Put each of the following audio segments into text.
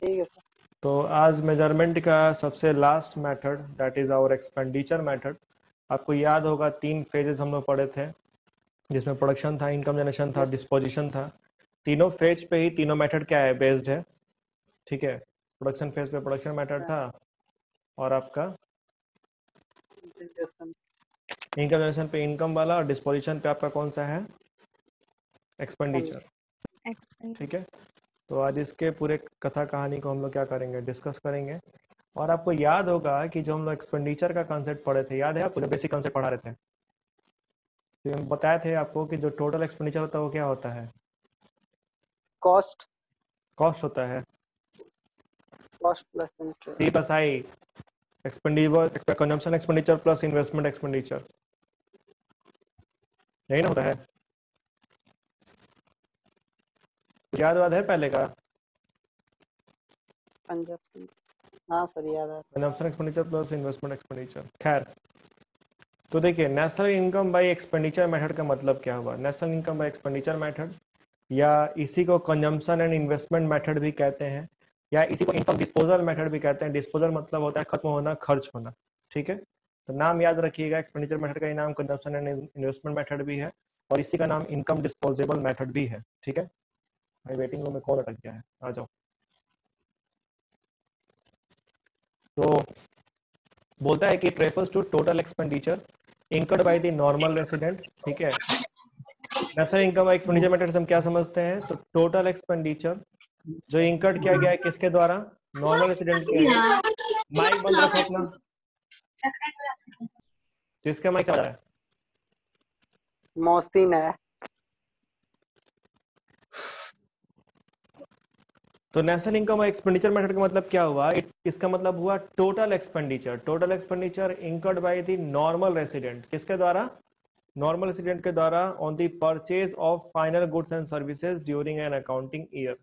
ठीक है सर। तो आज मेजरमेंट का सबसे last method that is our expenditure method. आपको याद होगा 3 फेजेस हम लोग पढ़े थे, जिसमें प्रोडक्शन था, इनकम जनरेशन था, यस डिस्पोजिशन था। तीनों फेज पे ही तीनों मेथड क्या है, बेस्ड है। ठीक है, प्रोडक्शन फेज पे प्रोडक्शन मेथड सर। था, और आपका यस सर। इनकम जनरेशन पे इनकम वाला, और डिस्पोजिशन पे आपका कौन सा है, एक्सपेंडिचर। ठीक है, तो आज इसके पूरे कथा कहानी को हम लोग क्या करेंगे, डिस्कस करेंगे। और आपको याद होगा कि जो हम लोग एक्सपेंडिचर का कॉन्सेप्ट पढ़े थे, याद है आपको, जो बेसिक कॉन्सेप्ट पढ़ा रहे थे, तो हम बताए थे आपको कि जो टोटल एक्सपेंडिचर होता है वो क्या होता है, कॉस्ट कॉस्ट होता है, cost plus interest. C plus I, expenditure consumption expenditure plus investment expenditure, यही ना होता है। याद है पहले का, कंजप्शन। हाँ सर याद है। Consumption expenditure plus investment expenditure. खैर, तो देखिए, national income by expenditure method का मतलब क्या हुआ। National income by expenditure method, या इसी को कंजम्पशन एंड इन्वेस्टमेंट मेथड भी कहते हैं, या इसी को इनकम डिस्पोजल मेथड भी कहते हैं। डिस्पोजल मतलब होता है खत्म होना, खर्च होना। ठीक है, तो नाम याद रखिएगा, एक्सपेंडिचर मेथड का ही नाम कंजम्पशन एंड इन्वेस्टमेंट मेथड भी है, और इसी का नाम इनकम डिस्पोजेबल मेथड भी है। ठीक है, भाई वेटिंग रूम में कौन अटक गया है, आ जाओ। तो बोलता है कि it refers to total expenditure incurred by the normal resident। ठीक है, नेशनल इनकम एक्सपेंडिचर मेथड से हम क्या समझते हैं, तो टोटल एक्सपेंडिचर जो इंकर्ड किया गया है किसके द्वारा, नॉर्मल रेसिडेंट के। माइक बंद रखो अपना, जिसका माइक चल रहा है। मौसीन है। तो नेशनल इनकम एक्सपेंडिचर मेथड का मतलब क्या हुआ, इसका मतलब हुआ total expenditure. Total expenditure incurred by the normal resident, किसके द्वारा, नॉर्मल रेसिडेंट के द्वारा, on the purchase of final goods and services during an accounting year.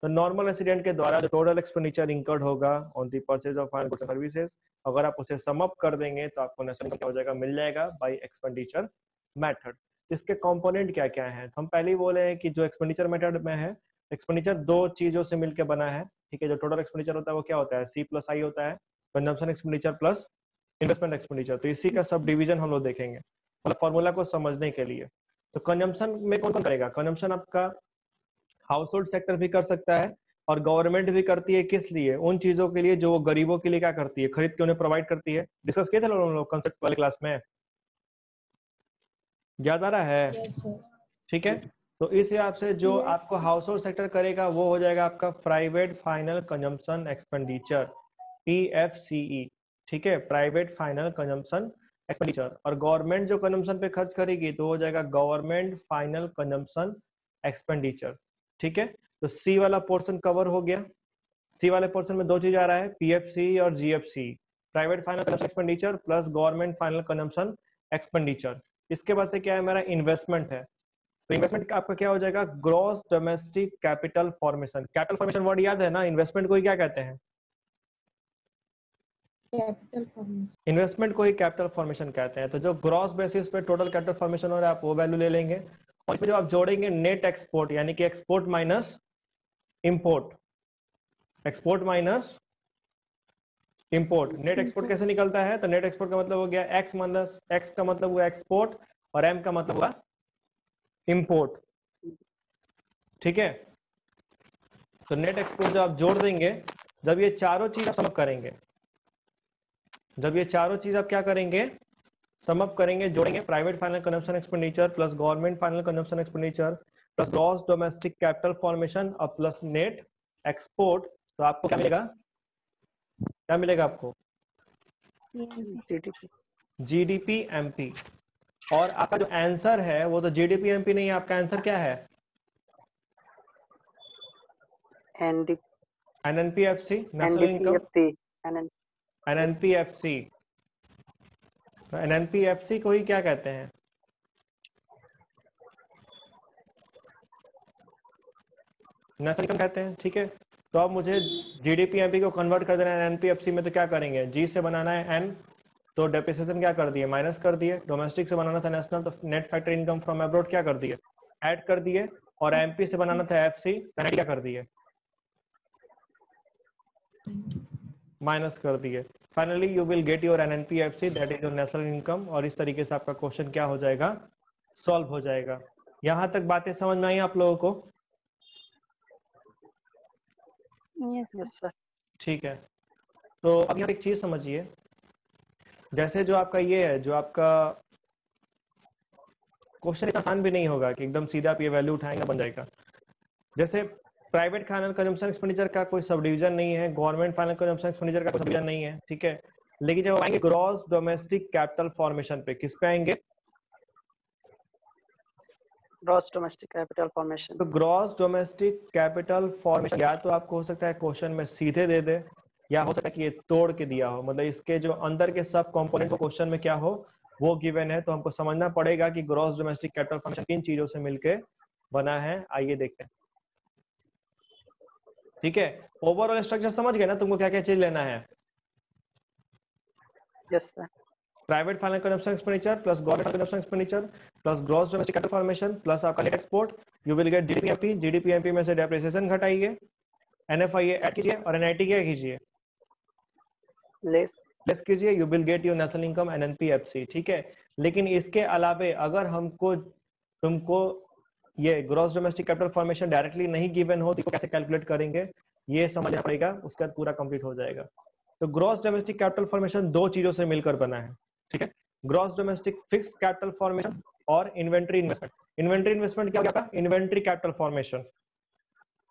तो नॉर्मल रेसिडेंट के द्वारा जो टोटल एक्सपेंडिचर इंकर्ड होगा on the purchase of final goods and services, अगर आप उसे सम अप कर देंगे तो आपको नेशनल इनकम क्या हो जाएगा, मिल जाएगा बाय एक्सपेंडिचर मेथड। इसके कंपोनेंट क्या क्या हैं, तो हम पहले ही बोले हैं कि जो एक्सपेंडिचर मेथड में है, एक्सपेंडिचर 2 चीजों से मिलकर बना है। ठीक है, जो टोटल एक्सपेंडिचर होता है वो क्या होता है, सी प्लस आई होता है, consumption expenditure plus investment expenditure. तो इसी का सब डिवीजन हम लोग देखेंगे, मतलब फॉर्मूला को समझने के लिए। तो कंजम्पशन में कौन कौन करेगा, कंजम्पशन आपका हाउस होल्ड सेक्टर भी कर सकता है, और गवर्नमेंट भी करती है। किस लिए, उन चीजों के लिए जो वो गरीबों के लिए क्या करती है, खरीद के उन्हें प्रोवाइड करती है। डिस्कस किए थे हम लोग कंसेप्ट वाले क्लास में, याद आ रहा है। ठीक है, तो इस हिसाब से जो आपको हाउस होल्ड सेक्टर करेगा वो हो जाएगा आपका private final consumption expenditure, PFCE। ठीक है, प्राइवेट फाइनल कंजम्पशन एक्सपेंडिचर। और गवर्नमेंट जो कंजम्पशन पे खर्च करेगी तो हो जाएगा गवर्नमेंट फाइनल कंजम्पशन एक्सपेंडिचर। ठीक है, तो सी वाला पोर्शन कवर हो गया। सी वाले पोर्शन में 2 चीज आ रहा है, PFC और GFC, private final consumption expenditure plus government final consumption expenditure. इसके बाद से क्या है, मेरा इन्वेस्टमेंट है। तो इन्वेस्टमेंट का आपका क्या हो जाएगा, gross domestic capital formation. Capital formation word याद है ना, इन्वेस्टमेंट को ही क्या कहते हैं, कैपिटल फॉर्मेशन। इन्वेस्टमेंट को ही कैपिटल फॉर्मेशन कहते हैं। तो जो ग्रॉस बेसिस पे टोटल कैपिटल फॉर्मेशन हो रहा है आप वो वैल्यू ले लेंगे, और इसमें जो आप जोड़ेंगे नेट एक्सपोर्ट, यानी कि export minus import, export minus import. Net export कैसे निकलता है, तो नेट एक्सपोर्ट का मतलब हो गया एक्स माइनस एक्स का मतलब हुआ एक्सपोर्ट, और एम का मतलब हुआ इंपोर्ट। ठीक है, तो नेट एक्सपोर्ट जब आप जोड़ देंगे, जब ये चारों चीज आप समअप करेंगे, जब ये चारों चीज आप क्या करेंगे, समअप करेंगे, जोड़ेंगे, private final consumption expenditure plus government final consumption expenditure plus gross domestic capital formation और प्लस नेट एक्सपोर्ट, तो आपको क्या मिलेगा, क्या मिलेगा आपको, GDP MP। और आपका जो आंसर है वो तो GDP MP नहीं है, आपका आंसर क्या है, NNPFC, नेशनल इनकम, NNPFC। तो NNPFC को ही क्या कहते हैं, नेशनल इनकम कहते हैं। ठीक है, तो अब मुझे GDP MP को कन्वर्ट कर देना है NNPFC में, तो क्या करेंगे, G से बनाना है N, तो डेप्रिसिएशन क्या कर दिए, माइनस कर दिए। डोमेस्टिक से बनाना था नेशनल, तो net factor income from abroad क्या कर दिए, ऐड कर दिए। और MP से बनाना था FC, पेनल्टी क्या कर दिए, माइनस कर दिए। Finally you will get your NNPFC, that is your national income, और इस तरीके से आपका क्वेश्चन क्या हो जाएगा, सॉल्व हो जाएगा। यहां तक बातें समझ में आई आप लोगों को? Yes yes sir. ठीक है, तो अब यहाँ एक चीज समझिए, जैसे जो आपका ये है, जो आपका क्वेश्चन इतना आसान भी नहीं होगा कि एकदम सीधा आप ये वैल्यू उठाएंगे बन जाएगा। जैसे प्राइवेट फाइनल कंजम्पशन एक्सपेंडिचर का कोई सब डिवीजन नहीं है, गवर्नमेंट फाइनल कंजम्पशन एक्सपेंडिचर का कोई सब डिवीजन नहीं है, ठीक है। लेकिन जब आएंगे ग्रॉस डोमेस्टिक कैपिटल फॉर्मेशन पे, किस पे आएंगे? Gross domestic capital formation. तो ग्रॉस डोमेस्टिक कैपिटल फॉर्मेशन या तो आपको हो सकता है क्वेश्चन में सीधे दे दे, या हो सकता है कि ये तोड़ के दिया हो, मतलब इसके जो अंदर के सब कंपोनेंट क्वेश्चन में क्या हो वो गिवन है। तो हमको समझना पड़ेगा कि ग्रॉस डोमेस्टिक कैपिटल फॉर्मेशन किन चीजों से मिलके बना है। आइए देखते हैं, ठीक है। ओवरऑल स्ट्रक्चर समझ गए ना, तुमको क्या क्या चीज लेना है? Yes sir. Private final consumption expenditure plus government consumption expenditure plus gross domestic capital formation plus आपका net export, you will get GDPMP. GDPMP में से डेप्रिसिएशन घटाइए, एनएफआईए ऐड कीजिए और एनआईटी क्या कीजिए, लेस। लेस कीजिए, you will get your national income NNPFC, ठीक है। लेकिन इसके अलावे अगर हमको तुमको ये gross domestic capital formation directly नहीं गिवन हो तो इसको कैसे कैलकुलेट करेंगे ये समझना पड़ेगा, उसका पूरा कंप्लीट हो जाएगा। तो ग्रॉस डोमेस्टिक कैपिटल फॉर्मेशन दो चीजों से मिलकर बना है, ठीक है। Gross domestic fix capital formation और इन्वेंट्री इन्वेस्टमेंट। इन्वेंट्री इन्वेस्टमेंट क्या होगा? इन्वेंट्री कैपिटल फॉर्मेशन,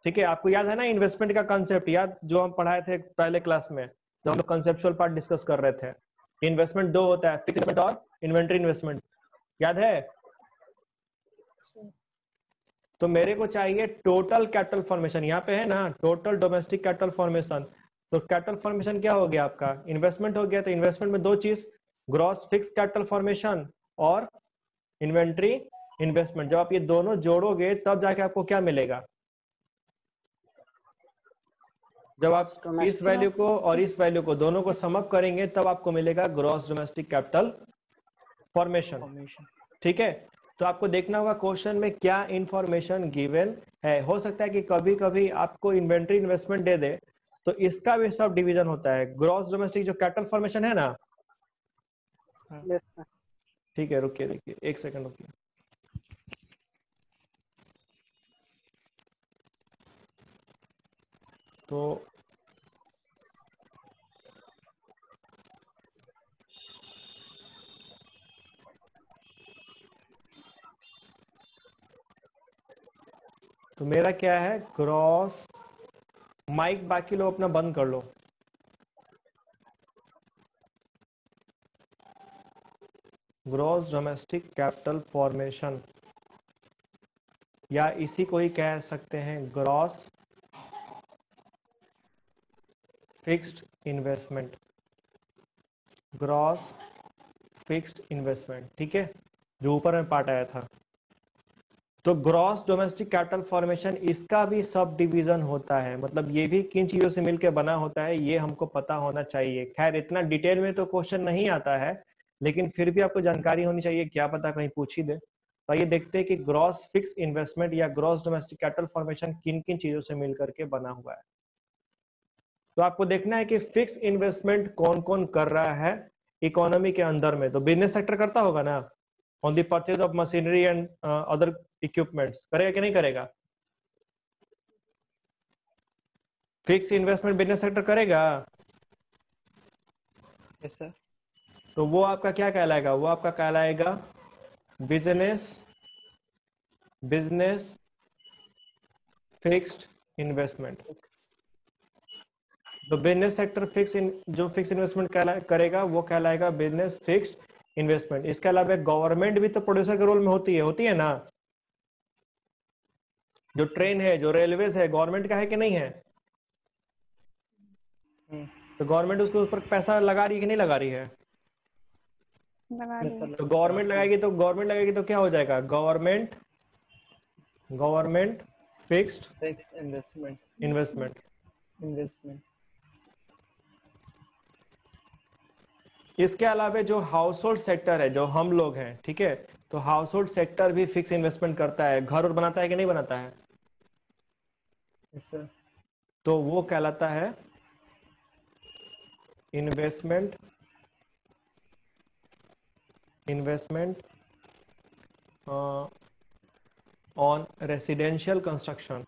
ठीक है। आपको याद है ना इन्वेस्टमेंट का कंसेप्ट, याद जो हम पढ़ाए थे पहले क्लास में, जो हम लोग कंसेप्चुअल पार्ट डिस्कस कर रहे थे। इन्वेस्टमेंट दो होता है, फिक्स इन्वेस्टमेंट और इन्वेंट्री इन्वेस्टमेंट, याद है? तो मेरे को चाहिए टोटल कैपिटल फॉर्मेशन, यहाँ पे है ना टोटल डोमेस्टिक कैपिटल फॉर्मेशन। तो कैपिटल फॉर्मेशन क्या हो गया आपका? इन्वेस्टमेंट हो गया। तो इन्वेस्टमेंट में दो चीज, ग्रॉस फिक्स कैपिटल फॉर्मेशन और इन्वेंट्री इन्वेस्टमेंट। जब आप ये दोनों जोड़ोगे तब जाके आपको क्या मिलेगा? जब आप इस वैल्यू को और इस वैल्यू को दोनों को सम अप करेंगे तब आपको मिलेगा ग्रॉस डोमेस्टिक कैपिटल फॉर्मेशन, ठीक है। तो आपको देखना होगा क्वेश्चन में क्या इंफॉर्मेशन गिवन है। हो सकता है कि कभी कभी आपको इन्वेंट्री इन्वेस्टमेंट दे दे, तो इसका भी सब डिवीजन होता है। ग्रॉस डोमेस्टिक जो कैपिटल फॉर्मेशन है ना, यस सर। ठीक है, रुकिए रुकिए एक सेकंड रुकिए। तो मेरा क्या है? ग्रॉस, माइक बाकी लोग अपना बंद कर लो। ग्रॉस डोमेस्टिक कैपिटल फॉर्मेशन, या इसी को ही कह सकते हैं gross fixed investment, gross fixed investment, ठीक है, जो ऊपर में पार्ट आया था। तो ग्रॉस डोमेस्टिक कैपिटल फॉर्मेशन इसका भी सब डिवीजन होता है, मतलब ये भी किन चीजों से मिलकर बना होता है ये हमको पता होना चाहिए। खैर इतना डिटेल में तो क्वेश्चन नहीं आता है, लेकिन फिर भी आपको जानकारी होनी चाहिए, क्या पता कहीं पूछ ही दे। तो ये देखते हैं कि ग्रॉस फिक्स इन्वेस्टमेंट या ग्रॉस डोमेस्टिक कैपिटल फॉर्मेशन किन किन चीजों से मिलकर के बना हुआ है। तो आपको देखना है कि फिक्स इन्वेस्टमेंट कौन कौन कर रहा है इकोनॉमी के अंदर में। तो बिजनेस सेक्टर करता होगा ना, on the purchase of machinery and other equipments, करेगा कि नहीं करेगा? फिक्स इन्वेस्टमेंट बिजनेस सेक्टर करेगा। Yes sir. तो वो आपका क्या कहलाएगा? वो आपका कहलाएगा बिजनेस फिक्स्ड इन्वेस्टमेंट। तो बिजनेस सेक्टर जो फिक्स इन्वेस्टमेंट करेगा वो कहलाएगा बिजनेस फिक्स्ड इन्वेस्टमेंट। इसके अलावा गवर्नमेंट भी तो प्रोड्यूसर के रोल में होती है ना। जो ट्रेन है, जो रेलवेज है, गवर्नमेंट का है कि नहीं है? तो गवर्नमेंट उसके ऊपर पैसा लगा रही है कि नहीं लगा रही है? तो गवर्नमेंट लगाएगी तो क्या हो जाएगा? Government fixed investment. इसके अलावा जो हाउस होल्ड सेक्टर है, जो हम लोग हैं, ठीक है, तो हाउस होल्ड सेक्टर भी फिक्स इन्वेस्टमेंट करता है, घर और बनाता है कि नहीं बनाता है? Yes sir. तो वो कहलाता है investment on residential construction,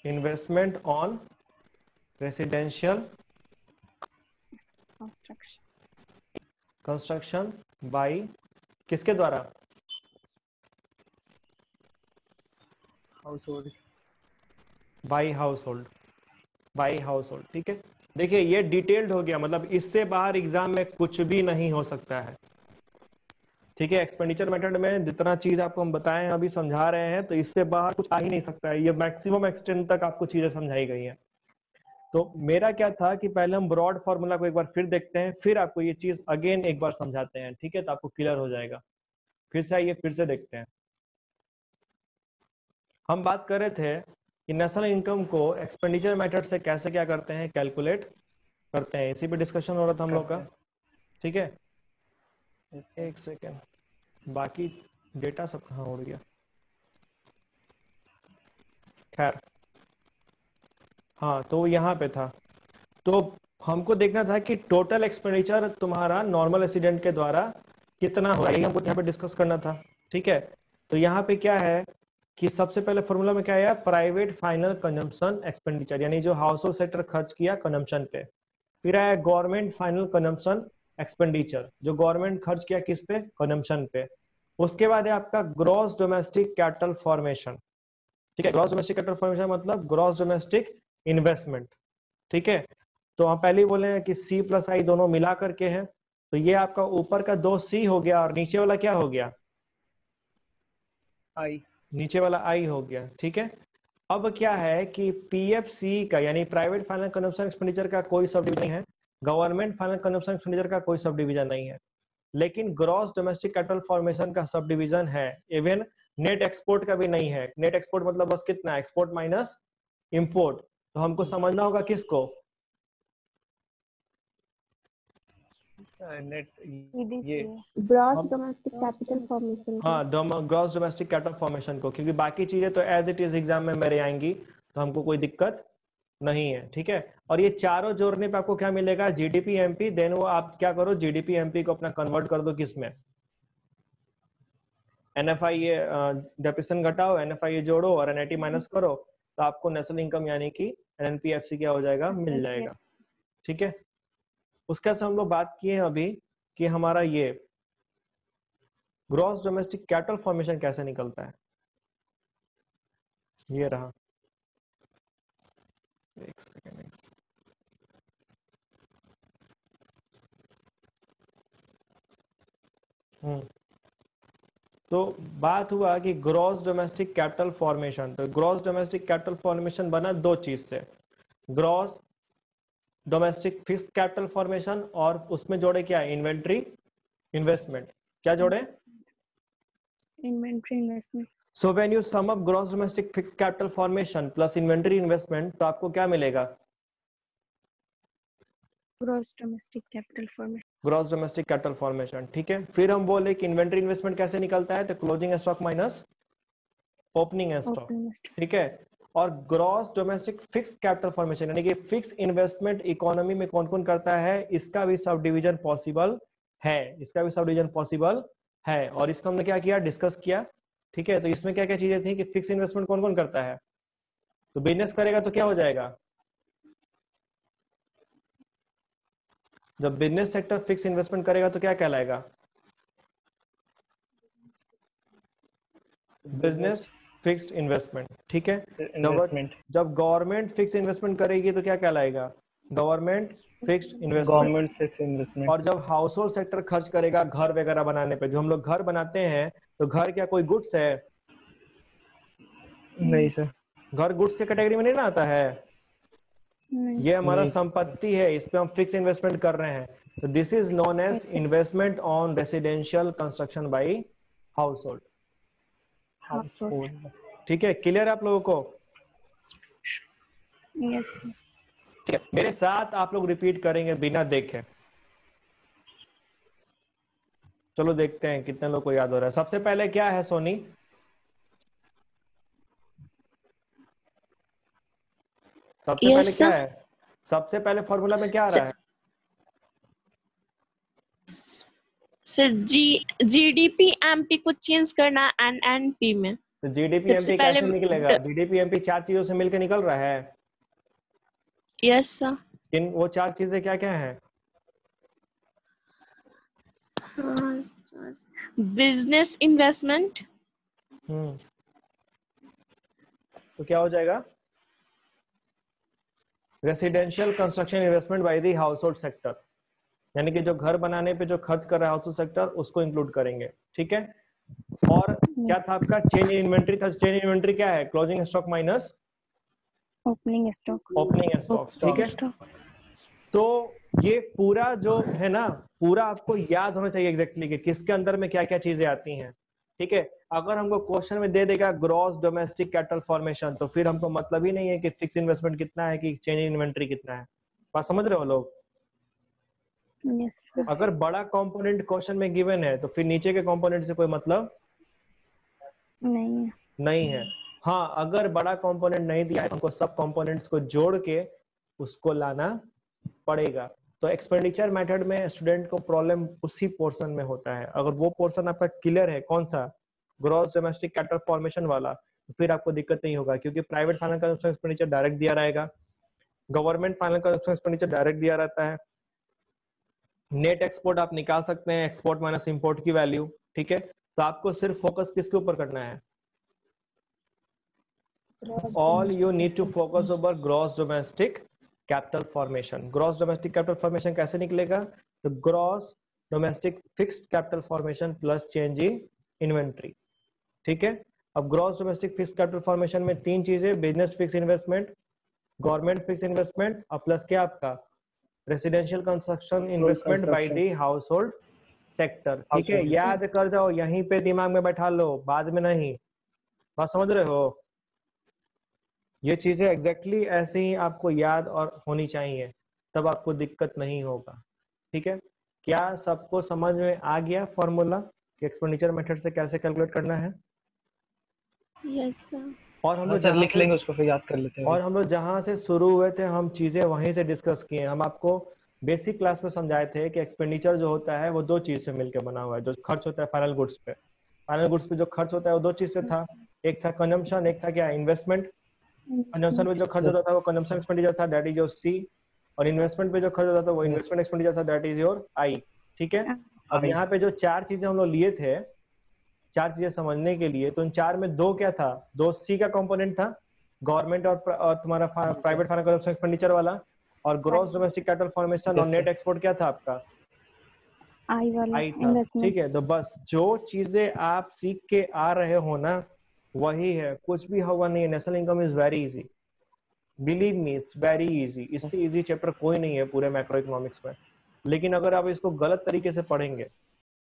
investment on residential construction by किसके द्वारा? हाउसहोल्ड। By household. ठीक है, देखिए ये डिटेल्ड हो गया, मतलब इससे बाहर एग्जाम में कुछ भी नहीं हो सकता है। ठीक है, एक्सपेंडिचर मेथड में जितना चीज आपको हम बताएं अभी समझा रहे हैं, तो इससे बाहर कुछ आ ही नहीं सकता है। ये मैक्सिमम एक्सटेंट तक आपको चीजें समझाई गई हैं। तो मेरा क्या था कि पहले हम ब्रॉड फॉर्मूला को एक बार फिर देखते हैं, फिर आपको ये चीज अगेन एक बार समझाते हैं। ठीक है, तो आपको क्लियर हो जाएगा। फिर से आइए, फिर से देखते हैं। हम बात कर रहे थे कि नेशनल इनकम को एक्सपेंडिचर मेथड से कैसे क्या करते हैं, कैलकुलेट करते हैं। इसी पे डिस्कशन हो रहा था हम लोग का। ठीक है, एक सेकेंड, बाकी डेटा सब कहाँ उड़ गया? खैर, हाँ, तो यहाँ पे था। तो हमको देखना था कि टोटल एक्सपेंडिचर तुम्हारा नॉर्मल रेसिडेंट के द्वारा कितना होगा, यही हमको यहाँ पे डिस्कस करना था। ठीक है, तो यहाँ पे क्या है कि सबसे पहले फॉर्मूला में क्या है, प्राइवेट फाइनल कंजम्पशन एक्सपेंडिचर, यानी जो हाउस होल्ड सेक्टर खर्च किया कंजम्पशन पे। फिर आया गवर्नमेंट फाइनल कंजम्पशन एक्सपेंडिचर, जो गवर्नमेंट खर्च किया किस पे, कंजम्पशन पे। उसके बाद है आपका ग्रॉस डोमेस्टिक कैपिटल फॉर्मेशन। ठीक है, ग्रॉस डोमेस्टिक कैपिटल फॉर्मेशन मतलब ग्रॉस डोमेस्टिक इन्वेस्टमेंट। ठीक है, तो हम पहले ही बोले हैं कि C प्लस आई दोनों मिला करके है, तो ये आपका ऊपर का 2C हो गया और नीचे वाला क्या हो गया, आई। नीचे वाला I हो गया। ठीक है, अब क्या है कि PFC का यानी प्राइवेट फाइनल कंजम्पशन एक्सपेंडिचर का कोई सब डिवीजन नहीं है, गवर्नमेंट फाइनल कंजम्पशन एक्सपेंडिचर का कोई सब डिवीजन नहीं है, लेकिन ग्रॉस डोमेस्टिक कैपिटल फॉर्मेशन का सब डिवीजन है। इवन नेट एक्सपोर्ट का भी नहीं है। नेट एक्सपोर्ट मतलब बस कितना, एक्सपोर्ट माइनस इंपोर्ट। तो हमको समझना होगा किसको, नेट EDC ये ग्रॉस डोमेस्टिक कैपिटल फॉर्मेशन। हाँ, ग्रॉस डोमेस्टिक कैपिटल फॉर्मेशन को, क्योंकि बाकी चीजें तो एज इट इज एग्जाम में मेरे आएंगी, तो हमको कोई दिक्कत नहीं है। ठीक है, और ये चारों जोड़ने पे आपको क्या मिलेगा, जीडीपी एमपी। देन वो आप क्या करो, जीडीपी एमपी को अपना कन्वर्ट कर दो किसमें, एनएफआई डेप्रिसिएशन घटाओ, एनएफआई जोड़ो और एनआईटी माइनस करो, तो आपको नेशनल इनकम यानी कि एनपीएफसी क्या हो जाएगा, मिल जाएगा। ठीक है, उसके बाद हम लोग बात किए हैं अभी कि हमारा ये ग्रॉस डोमेस्टिक कैपिटल फॉर्मेशन कैसे निकलता है। ये रहा, एक सेकेंड। तो बात हुआ कि ग्रॉस डोमेस्टिक कैपिटल फॉर्मेशन, तो ग्रॉस डोमेस्टिक कैपिटल फॉर्मेशन बना दो चीज से, gross domestic fix capital formation और उसमें जोड़े क्या, इन्वेंट्री इन्वेस्टमेंट। क्या जोड़े, inventory investment. So when you sum up gross domestic fix capital formation plus inventory investment, तो आपको क्या मिलेगा, gross domestic capital formation. Gross domestic capital formation. ठीक है, फिर हम बोले कि इन्वेंट्री इन्वेस्टमेंट कैसे निकलता है, तो closing stock minus opening stock. ठीक है, और gross domestic fix capital formation यानी कि फिक्स इन्वेस्टमेंट इकोनॉमी में कौन कौन करता है, इसका भी सब डिवीजन पॉसिबल है, इसका भी सब डिवीजन पॉसिबल है, और इसका हमने क्या किया, डिस्कस किया। ठीक है, तो इसमें क्या क्या चीजें थी कि फिक्स इन्वेस्टमेंट कौन कौन करता है, तो बिजनेस करेगा तो क्या हो जाएगा, जब बिजनेस सेक्टर फिक्स इन्वेस्टमेंट करेगा तो क्या कहलाएगा, बिजनेस फिक्स्ड इन्वेस्टमेंट। ठीक है, इन्वेस्टमेंट। जब गवर्नमेंट फिक्स इन्वेस्टमेंट करेगी तो क्या कहलाएगा, government fixed investment. Government fix investment. और जब हाउस होल्ड सेक्टर खर्च करेगा घर वगैरह बनाने पे, जो हम लोग घर बनाते हैं, तो घर क्या कोई गुड्स है, नहीं सर, घर गुड्स के कैटेगरी में नहीं ना आता है, ये हमारा नहीं। संपत्ति है, इस पे हम फिक्स इन्वेस्टमेंट कर रहे हैं। तो this is known as investment on residential construction by household. ठीक है, क्लियर है आप लोगों को, यस। ठीक है, मेरे साथ आप लोग रिपीट करेंगे बिना देखे। चलो देखते हैं कितने लोग को याद हो रहा है। सबसे पहले क्या है सोनी, सबसे Yes, पहले क्या sir. है, सबसे पहले फॉर्मूला में क्या आ रहा है? सर जीडीपी एमपी को चेंज करना एनएनपी में। तो जीडीपी सबसे एमपी पहले कैसे निकलेगा? जीडीपी एमपी चार चीजों से मिलकर निकल रहा है। Yes sir. इन वो चार चीजें क्या क्या है? Business investment. तो क्या हो जाएगा? Residential construction investment by the household sector, यानी कि जो घर बनाने पे जो खर्च कर रहा है हाउस होल्ड सेक्टर, उसको इंक्लूड करेंगे। ठीक है। और क्या था आपका? चेंज इन इन्वेंट्री था। चेंज इन इन्वेंट्री क्या है? Closing stock minus opening stock. Opening stock. ठीक है। तो ये पूरा जो है ना, पूरा आपको याद होना चाहिए एग्जैक्टली कि किसके अंदर में क्या क्या चीजें आती हैं। ठीक है। अगर हमको क्वेश्चन में दे देगा ग्रॉस डोमेस्टिक कैपिटल फॉर्मेशन, तो फिर हमको मतलब ही नहीं है कि फिक्स इन्वेस्टमेंट कितना है कि चेंज इन इन्वेंट्री कितना है। बात समझ रहे हो लोग? यस। अगर बड़ा कंपोनेंट क्वेश्चन में गिवन है तो फिर नीचे के कंपोनेंट से कोई मतलब नहीं है। नहीं है। हाँ, अगर बड़ा कंपोनेंट नहीं दिया है तो हमको सब कंपोनेंट्स को जोड़ के उसको लाना पड़ेगा। तो एक्सपेंडिचर मेथड में स्टूडेंट को प्रॉब्लम उसी पोर्शन में होता है। अगर वो पोर्शन आपका क्लियर है, कौन सा? ग्रॉस डोमेस्टिक कैपिटल फॉर्मेशन वाला, तो फिर आपको दिक्कत नहीं होगा, क्योंकि private finance consumption expenditure direct दिया रहेगा, government finance consumption expenditure direct दिया रहता है। नेट एक्सपोर्ट आप निकाल सकते हैं, एक्सपोर्ट माइनस इंपोर्ट की वैल्यू। ठीक है। तो आपको सिर्फ फोकस किसके ऊपर करना है? All you need to focus over gross domestic capital formation. Gross domestic capital formation कैसे निकलेगा? तो gross domestic fixed capital formation plus change in inventory. ठीक है। अब gross domestic fixed capital formation में तीन चीजें, business fix investment, government fix investment और प्लस क्या आपका residential construction investment by the household sector. ठीक है। याद कर जाओ, यहीं पे दिमाग में बैठा लो, बाद में नहीं। बात समझ रहे हो? ये चीजें एग्जैक्टली ऐसे ही आपको याद और होनी चाहिए, तब आपको दिक्कत नहीं होगा। ठीक है। क्या सबको समझ में आ गया फॉर्मूला कि एक्सपेंडिचर मेथड से कैसे कैलकुलेट करना है? Yes sir. और हम लोग सर लिख लेंगे उसको, फिर याद कर लेते हैं। और हम लोग जहां से शुरू हुए थे हम चीजें वहीं से डिस्कस किए। हम आपको बेसिक क्लास में समझाए थे कि एक्सपेंडिचर जो होता है वो दो चीज से मिलकर बना हुआ है। जो खर्च होता है फाइनल गुड्स पे, फाइनल गुड्स पे जो खर्च होता है वो दो चीज से था। एक था कंजम्पशन, एक था क्या? इन्वेस्टमेंट। कंजम्पशन में जो खर्च होता था वो कंजम्पशन एक्सपेंडिचर था, दैट इज योर सी। और इन्वेस्टमेंट पे जो खर्च होता था वो इन्वेस्टमेंट एक्सपेंडिचर था, दैट इज योर आई। ठीक है। अब यहाँ पे जो चार चीजें हम लोग लिए थे, चार चीजें समझने के लिए, तो उन चार में दो क्या था? दो सी का कंपोनेंट था, गवर्नमेंट और तुम्हारा प्राइवेट फाइनेंस कंजम्पशन एक्सपेंडिचर वाला, और ग्रॉस डोमेस्टिक कैपिटल फॉर्मेशन और नेट एक्सपोर्ट क्या था आपका? आई वाला आई था। इन्वेस्टमेंट। ठीक है। तो बस जो चीजें आप सीख के आ रहे हो ना, वही है, कुछ भी होगा नहीं। National income is very easy, believe me, it's very easy. इससे इजी चैप्टर कोई नहीं है पूरे मैक्रो इकोनॉमिक्स में। लेकिन अगर आप इसको गलत तरीके से पढ़ेंगे